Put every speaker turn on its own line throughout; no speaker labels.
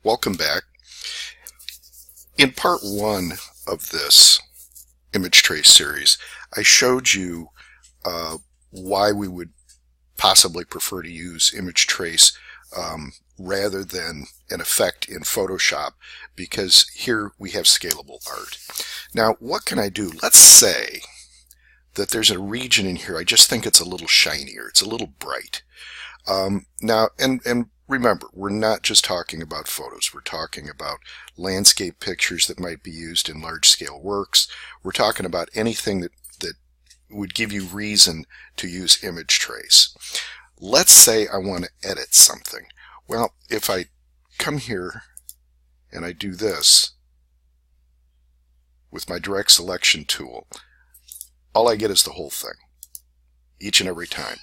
Welcome back. In part one of this ImageTrace series, I showed you why we would possibly prefer to use ImageTrace rather than an effect in Photoshop, because here we have scalable art. Now, what can I do? Let's say that there's a region in here, I just think it's a little shinier, it's a little bright. Now, and remember, we're not just talking about photos. We're talking about landscape pictures that might be used in large-scale works. We're talking about anything that would give you reason to use ImageTrace. Let's say I want to edit something. Well, if I come here and I do this with my direct selection tool, all I get is the whole thing, each and every time.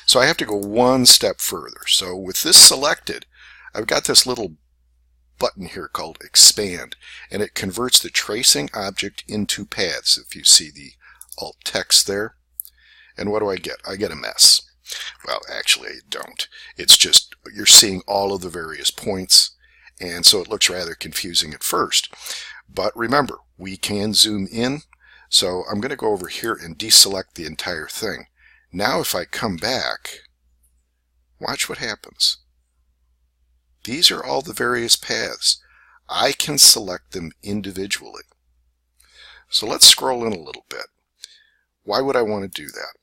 So I have to go one step further. So with this selected, I've got this little button here called Expand, and it converts the tracing object into paths, if you see the alt text there. And what do I get? I get a mess. Well, actually I don't. It's just you're seeing all of the various points, and so it looks rather confusing at first. But remember, we can zoom in, so I'm going to go over here and deselect the entire thing. Now if I come back, watch what happens. These are all the various paths. I can select them individually. So let's scroll in a little bit. Why would I want to do that?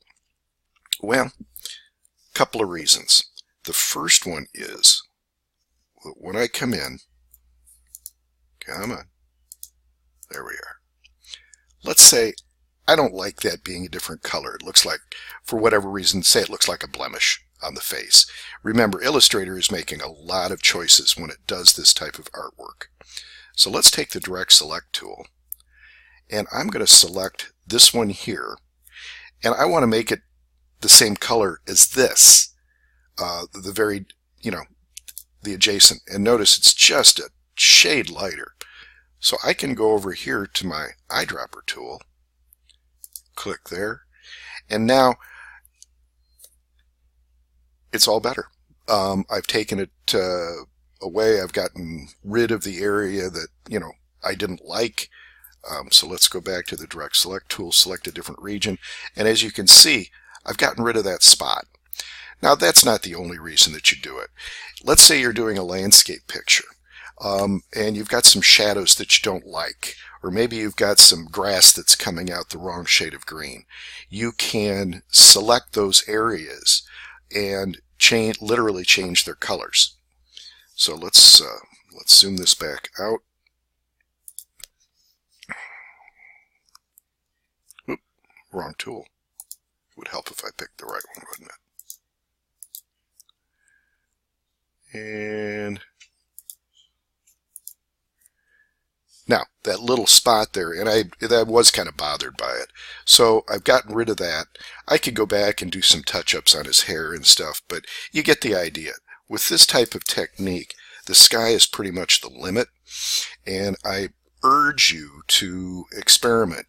Well, a couple of reasons. The first one is that when I come in, come on, there we are. Let's say I don't like that being a different color. It looks like, for whatever reason, say it looks like a blemish on the face. Remember, Illustrator is making a lot of choices when it does this type of artwork. So let's take the direct select tool, and I'm going to select this one here, and I want to make it the same color as this, the very, the adjacent. And notice it's just a shade lighter. So I can go over here to my eyedropper tool, click there, and now it's all better. I've taken it away. I've gotten rid of the area that I didn't like. So let's go back to the direct select tool, select a different region, and as you can see, I've gotten rid of that spot. Now that's not the only reason that you do it. Let's say you're doing a landscape picture, and you've got some shadows that you don't like, or maybe you've got some grass that's coming out the wrong shade of green. You can select those areas and literally change their colors. So let's zoom this back out. Oop, wrong tool. It would help if I picked the right one, wouldn't it? And now, that little spot there, and I was kind of bothered by it. So I've gotten rid of that. I could go back and do some touch-ups on his hair and stuff, but you get the idea. With this type of technique, the sky is pretty much the limit, and I urge you to experiment.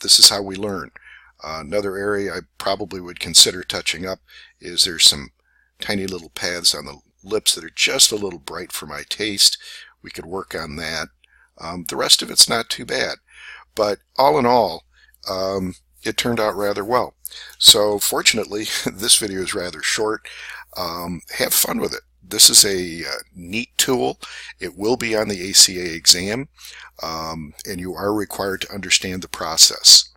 This is how we learn. Another area I probably would consider touching up is there's some tiny little paths on the lips that are just a little bright for my taste. We could work on that. The rest of it's not too bad, but all in all, it turned out rather well. So fortunately, this video is rather short. Have fun with it. This is a neat tool. It will be on the ACA exam, and you are required to understand the process.